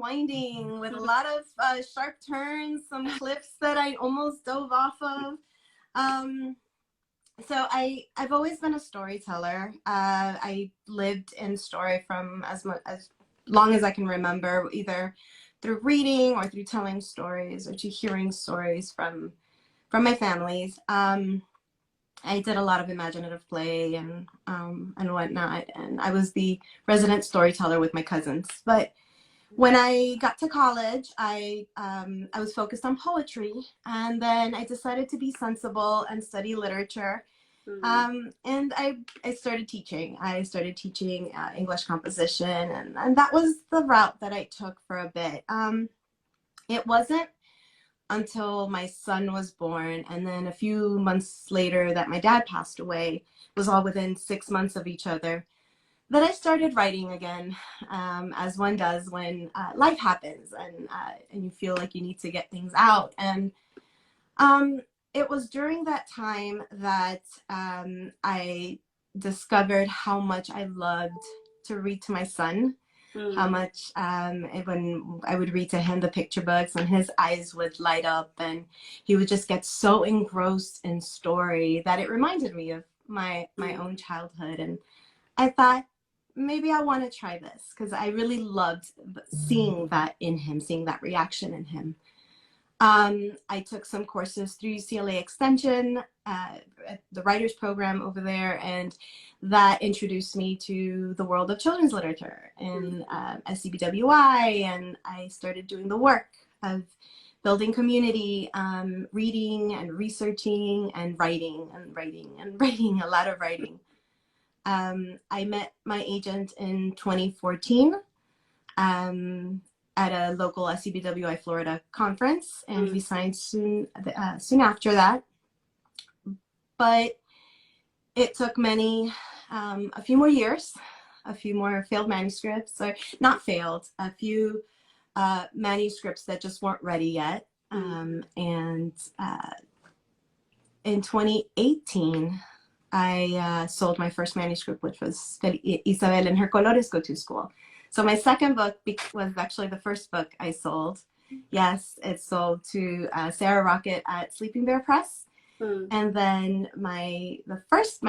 winding with a lot of sharp turns, some cliffs that I almost dove off of. So I've always been a storyteller. I lived in story from as long as I can remember, either through reading or through telling stories or to hearing stories from my families. I did a lot of imaginative play and whatnot, and I was the resident storyteller with my cousins. But when I got to college, I was focused on poetry, and then I decided to be sensible and study literature. And I started teaching. I started teaching English composition, and that was the route that I took for a bit. It wasn't until my son was born, and then a few months later that my dad passed away, it was all within 6 months of each other, that I started writing again, as one does when life happens and you feel like you need to get things out. And it was during that time that I discovered how much I loved to read to my son. How much when I would read to him the picture books, and his eyes would light up and he would just get so engrossed in story that it reminded me of my own childhood. And I thought, maybe I want to try this, because I really loved seeing that in him, seeing that reaction in him. I took some courses through UCLA Extension, the writers program over there, and that introduced me to the world of children's literature and SCBWI, and I started doing the work of building community, reading and researching and writing, a lot of writing. I met my agent in 2014. At a local SCBWI Florida conference, and we signed soon after that. But it took a few more years, a few more failed manuscripts, or not failed, a few manuscripts that just weren't ready yet. And in 2018, I sold my first manuscript, which was Isabel and Her Colores Go to School. So my second book was actually the first book I sold. Yes, it sold to Sarah Rocket at Sleeping Bear Press. And then my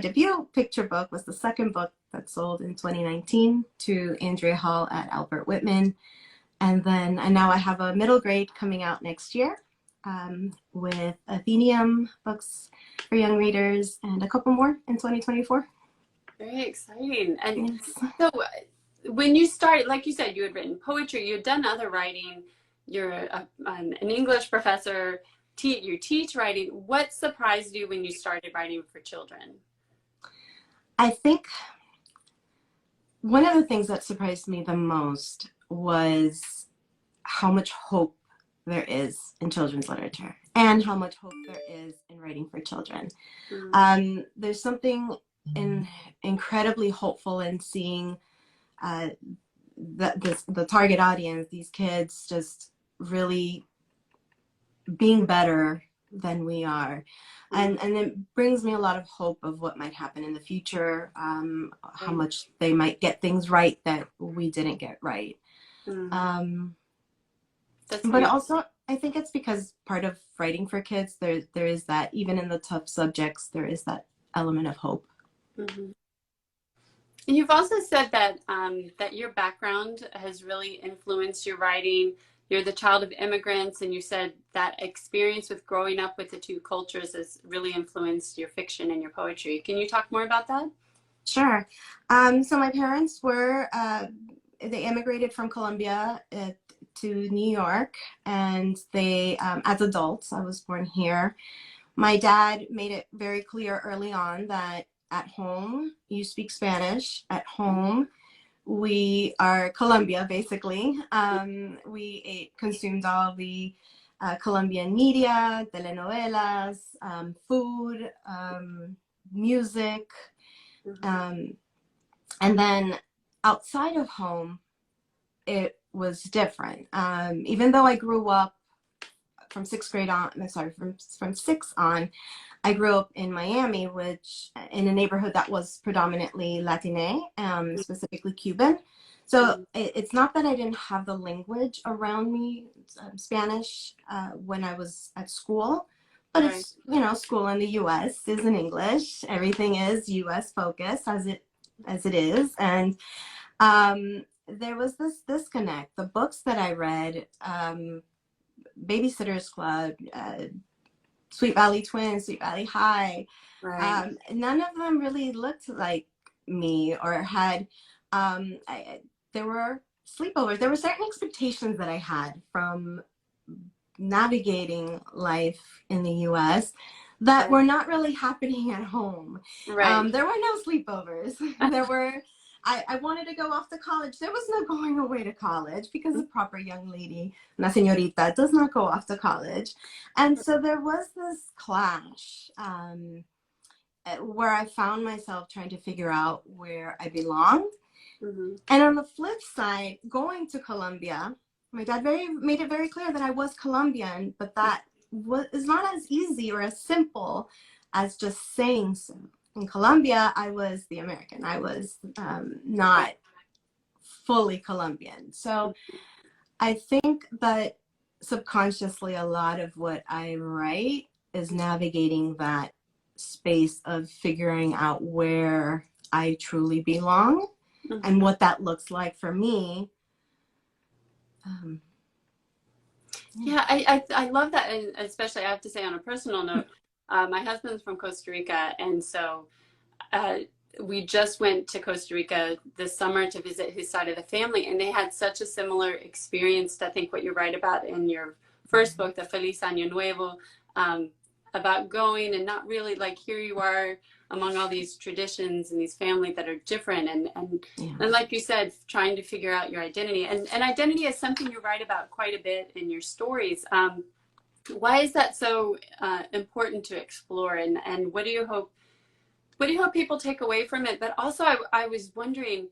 debut picture book was the second book that sold in 2019 to Andrea Hall at Albert Whitman. And now I have a middle grade coming out next year with Athenium books for young readers, and a couple more in 2024. Very exciting. And yes. So when you started, like you said, you had written poetry, you had done other writing, you're an English professor, you teach writing. What surprised you when you started writing for children? I think one of the things that surprised me the most was how much hope there is in children's literature, and how much hope there is in writing for children. There's something incredibly hopeful in seeing the target audience, these kids, just really being better than we are, and it brings me a lot of hope of what might happen in the future, how much they might get things right that we didn't get right. But also, I think it's because part of writing for kids, there is that, even in the tough subjects, there is that element of hope. And you've also said that that your background has really influenced your writing. You're the child of immigrants, and you said that experience with growing up with the two cultures has really influenced your fiction and your poetry. Can you talk more about that? Sure. So my parents they immigrated from Colombia to New York, and they, as adults, I was born here. My dad made it very clear early on that at home, you speak Spanish. At home, we are Colombia, basically. We consumed all the Colombian media, telenovelas, food, music. And then outside of home, it was different. Even though I grew up from sixth grade on, sorry, from six on, I grew up in Miami, which in a neighborhood that was predominantly Latine, specifically Cuban. So it's not that I didn't have the language around me, Spanish, when I was at school, but Right. it's, you know, school in the U.S. is in English. Everything is U.S. focused as it is, and there was this disconnect. The books that I read, Babysitter's Club, Sweet Valley Twins, Sweet Valley High, Right. none of them really looked like me or had, there were sleepovers. There were certain expectations that I had from navigating life in the US that were not really happening at home. Right. There were no sleepovers. I wanted to go off to college. There was no going away to college because a proper young lady, una señorita, does not go off to college. And so there was this clash where I found myself trying to figure out where I belonged. And on the flip side, going to Colombia, my dad made it very clear that I was Colombian, but that is not as easy or as simple as just saying so. In Colombia, I was the American. I was not fully Colombian. So I think that subconsciously a lot of what I write is navigating that space of figuring out where I truly belong and what that looks like for me. Yeah, I love that, and especially I have to say on a personal note, my husband's from Costa Rica, and so we just went to Costa Rica this summer to visit his side of the family, and they had such a similar experience to, I think, what you write about in your first book, the Feliz Año Nuevo, about going and not really, like, here you are among all these traditions and these families that are different, and like you said, trying to figure out your identity, and identity is something you write about quite a bit in your stories. Why is that so important to explore, and what do you hope people take away from it? But also I was wondering,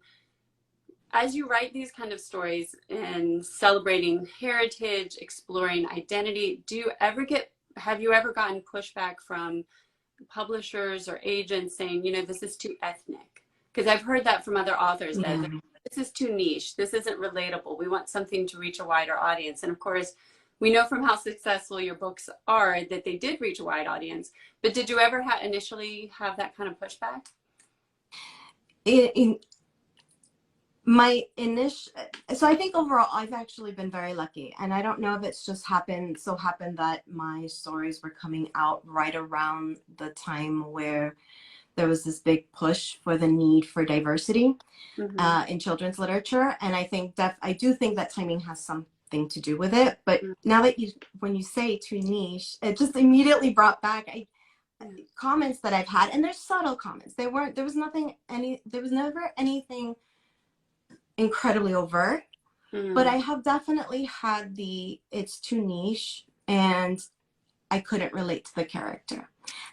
as you write these kind of stories and celebrating heritage, exploring identity, have you ever gotten pushback from publishers or agents saying, you know, this is too ethnic? Because I've heard that from other authors, that this is too niche, this isn't relatable, we want something to reach a wider audience. And of course, we know from how successful your books are that they did reach a wide audience. But did you ever initially have that kind of pushback? So I think overall I've actually been very lucky, and I don't know if it's just happened that my stories were coming out right around the time where there was this big push for the need for diversity in children's literature, and I do think that timing has something to do with it. But now that when you say too niche, it just immediately brought back comments that I've had, and they're subtle comments. There was never anything incredibly overt, but I have definitely had it's too niche and I couldn't relate to the character.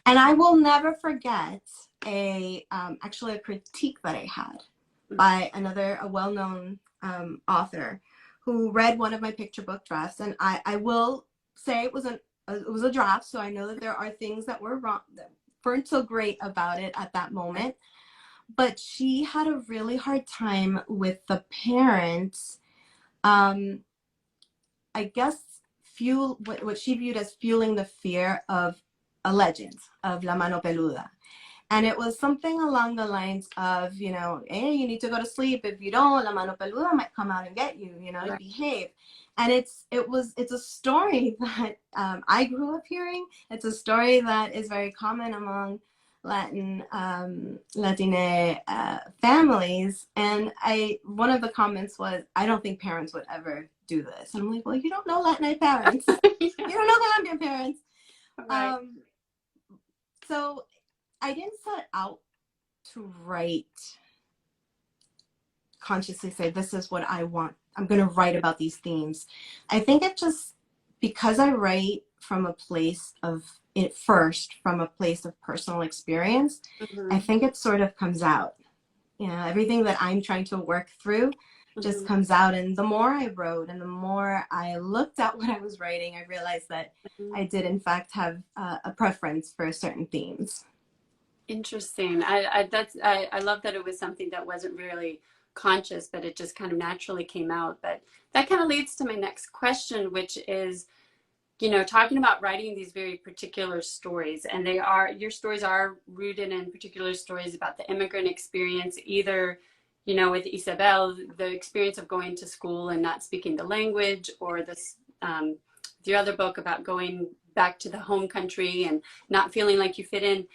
And I will never forget actually a critique that I had by a well-known author who read one of my picture book drafts, and I will say it was a draft, so I know that there are things that were wrong, that weren't so great about it at that moment. But she had a really hard time with the parents, I guess, what she viewed as fueling the fear of a legend, of La Mano Peluda. And it was something along the lines of, you know, hey, you need to go to sleep. If you don't, La Mano Peluda might come out and get you, you know, behave. And it's a story that I grew up hearing. It's a story that is very common among Latine families. And one of the comments was, I don't think parents would ever do this. And I'm like, well, you don't know Latine parents. You don't know Colombian parents. Right. So I didn't set out to write, consciously say, this is what I want. I'm going to write about these themes. I think it just, because I write from a place of personal experience, I think it sort of comes out. You know, everything that I'm trying to work through just comes out. And the more I wrote and the more I looked at what I was writing, I realized that I did in fact have a preference for certain themes. Interesting. I love that it was something that wasn't really conscious, but it just kind of naturally came out. But that kind of leads to my next question, which is, you know, talking about writing these very particular stories, and your stories are rooted in particular stories about the immigrant experience, either, you know, with Isabel, the experience of going to school and not speaking the language, or this, the other book about going back to the home country and not feeling like you fit in.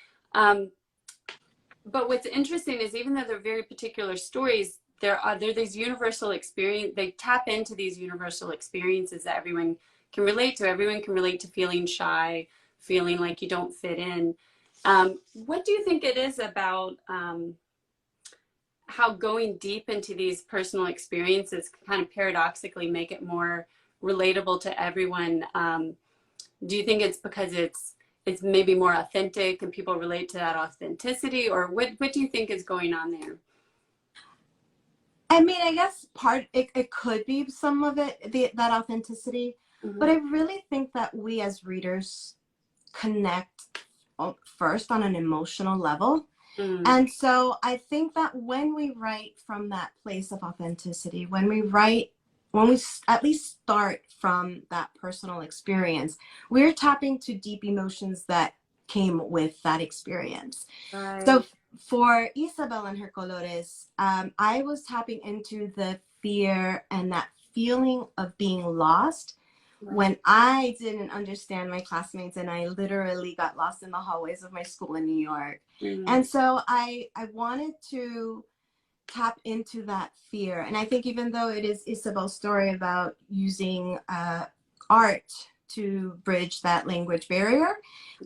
But what's interesting is, even though they're very particular stories, there these universal experience, they tap into these universal experiences that everyone can relate to. Everyone can relate to feeling shy, feeling like you don't fit in. What do you think it is about how going deep into these personal experiences kind of paradoxically make it more relatable to everyone? Do you think it's because it's maybe more authentic and people relate to that authenticity, or what do you think is going on there? I mean, I guess it could be some of it, that authenticity, but I really think that we as readers connect first on an emotional level. And so I think that when we write from that place of authenticity, when we at least start from that personal experience, we're tapping to deep emotions that came with that experience. Right. So for Isabel and her colores, I was tapping into the fear and that feeling of being lost. Right. When I didn't understand my classmates and I literally got lost in the hallways of my school in New York. And so I wanted to tap into that fear. And I think even though it is Isabel's story about using art to bridge that language barrier,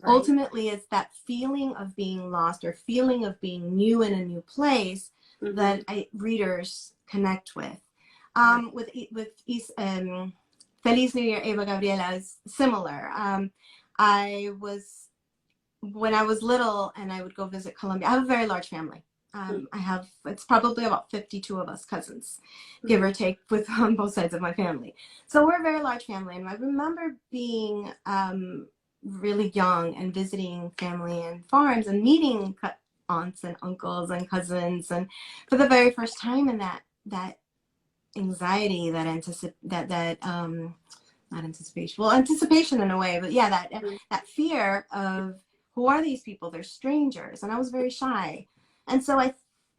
ultimately it's that feeling of being lost or feeling of being new in a new place that readers connect with. Feliz New Year, Eva Gabriela is similar. When I was little and I would go visit Colombia, I have a very large family. It's probably about 52 of us cousins, give or take, on both sides of my family. So we're a very large family. And I remember being really young and visiting family and farms and meeting aunts and uncles and cousins. And for the very first time, in that anxiety, anticipation in a way, but yeah, that fear of, who are these people? They're strangers. And I was very shy. And so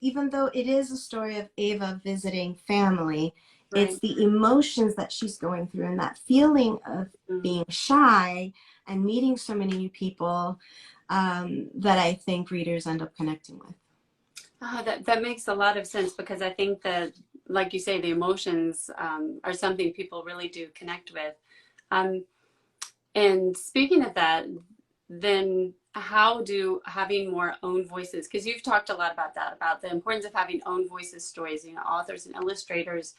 even though it is a story of Eva visiting family, it's the emotions that she's going through and that feeling of being shy and meeting so many new people that I think readers end up connecting with. That makes a lot of sense, because I think that, like you say, the emotions are something people really do connect with. And speaking of that, then how do having more own voices, because you've talked a lot about that, about the importance of having own voices stories, you know, authors and illustrators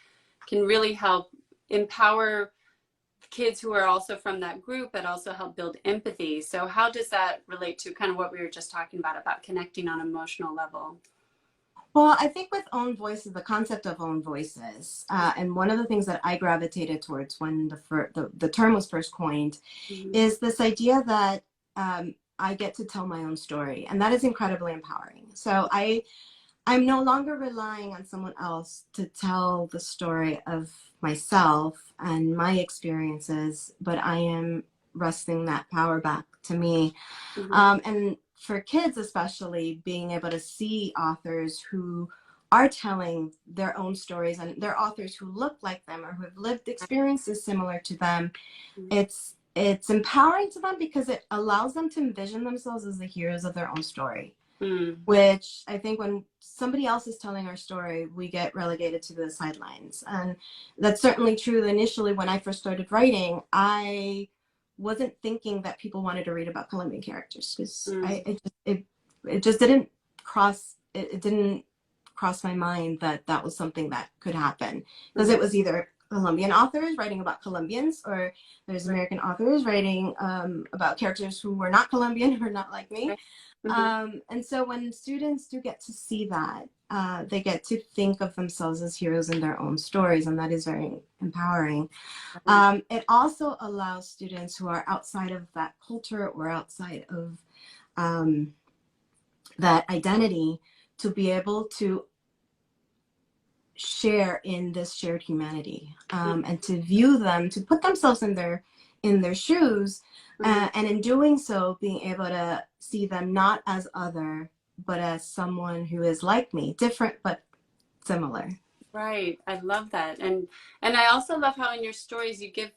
can really help empower kids who are also from that group, but also help build empathy. So how does that relate to kind of what we were just talking about connecting on an emotional level? Well, I think with own voices, the concept of own voices, and one of the things that I gravitated towards when the term was first coined, is this idea that I get to tell my own story, and that is incredibly empowering. So I'm no longer relying on someone else to tell the story of myself and my experiences, but I am wresting that power back to me. And for kids especially, being able to see authors who are telling their own stories, and they're authors who look like them or who have lived experiences similar to them, it's empowering to them because it allows them to envision themselves as the heroes of their own story. Which I think when somebody else is telling our story, we get relegated to the sidelines. And that's certainly true. Initially, when I first started writing, I wasn't thinking that people wanted to read about Colombian characters, because it just didn't cross my mind that was something that could happen, because it was either Colombian authors writing about Colombians, or there's American authors writing about characters who were not Colombian, who are not like me. And so when students do get to see that, they get to think of themselves as heroes in their own stories, and that is very empowering. It also allows students who are outside of that culture or outside of that identity to be able to share in this shared humanity, and to view them, to put themselves in their shoes, and in doing so, being able to see them not as other, but as someone who is like me, different but similar. Right. I love that. And I also love how in your stories you give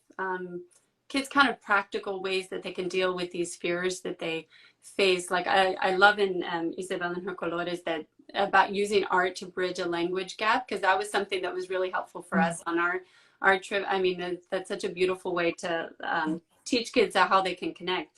kids kind of practical ways that they can deal with these fears that they face. Like I love in Isabel and her colores that about using art to bridge a language gap, because that was something that was really helpful for us on our trip. I mean, that's such a beautiful way to teach kids how they can connect.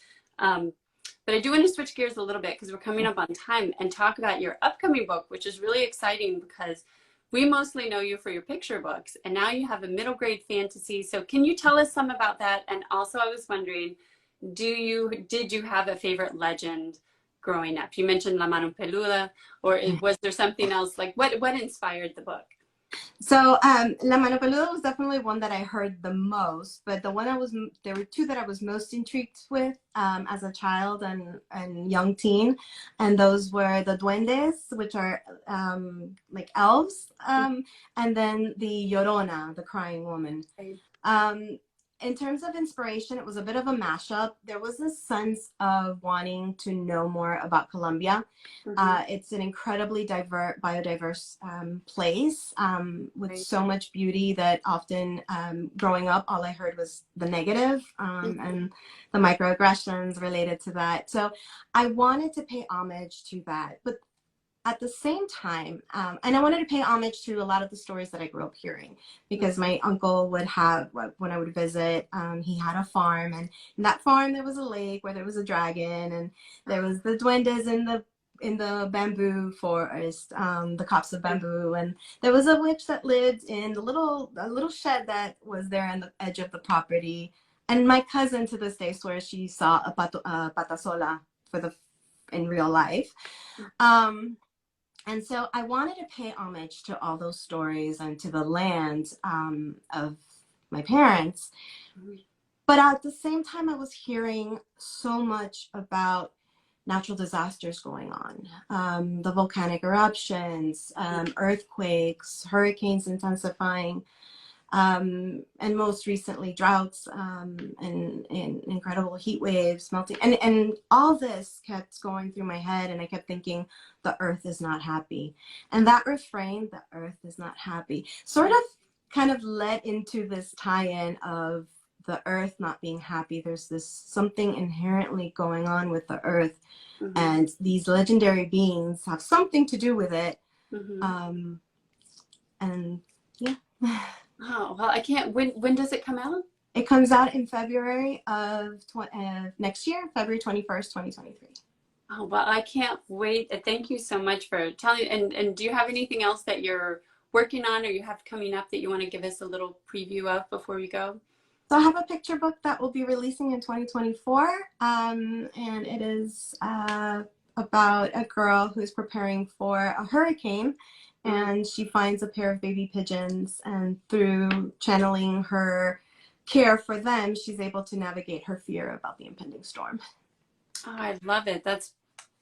But I do want to switch gears a little bit because we're coming up on time and talk about your upcoming book, which is really exciting because we mostly know you for your picture books, and now you have a middle grade fantasy. So can you tell us some about that? And also I was wondering, did you have a favorite legend growing up? You mentioned La Mano Peluda, or was there something else? Like what inspired the book? So La Mano Peluda was definitely one that I heard the most, but there were two that I was most intrigued with as a child and young teen, and those were the duendes, which are like elves, and then the Llorona, the crying woman. In terms of inspiration, it was a bit of a mashup. There was a sense of wanting to know more about Colombia. It's an incredibly biodiverse place with so much beauty that often growing up, all I heard was the negative and the microaggressions related to that. So I wanted to pay homage to that. But at the same time, and I wanted to pay homage to a lot of the stories that I grew up hearing, because my uncle would have, when I would visit, he had a farm, and in that farm there was a lake where there was a dragon, and there was the duendes in the bamboo forest, the copse of bamboo, and there was a witch that lived in a little shed that was there on the edge of the property. And my cousin to this day swears she saw a patasola in real life. And so I wanted to pay homage to all those stories and to the land of my parents. But at the same time, I was hearing so much about natural disasters going on, the volcanic eruptions, earthquakes, hurricanes intensifying, and most recently droughts, and incredible heat waves, melting, and all this kept going through my head, and I kept thinking, the earth is not happy. And that refrain, the earth is not happy, sort of kind of led into this tie-in of the earth not being happy. There's this something inherently going on with the earth, and these legendary beings have something to do with it. And yeah. Oh, well, I can't. When does it come out? It comes out in February of next year, February 21st, 2023. Oh, well, I can't wait. Thank you so much for telling. And do you have anything else that you're working on or you have coming up that you want to give us a little preview of before we go? So I have a picture book that will be releasing in 2024, and it is about a girl who's preparing for a hurricane, and she finds a pair of baby pigeons, and through channeling her care for them, she's able to navigate her fear about the impending storm. Oh, I love it. That's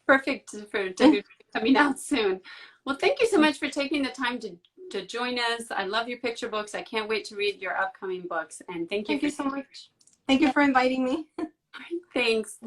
perfect to be coming out soon. Well, thank you so much for taking the time to join us. I love your picture books. I can't wait to read your upcoming books. And thank you so much. Thank you for inviting me. All right, thanks.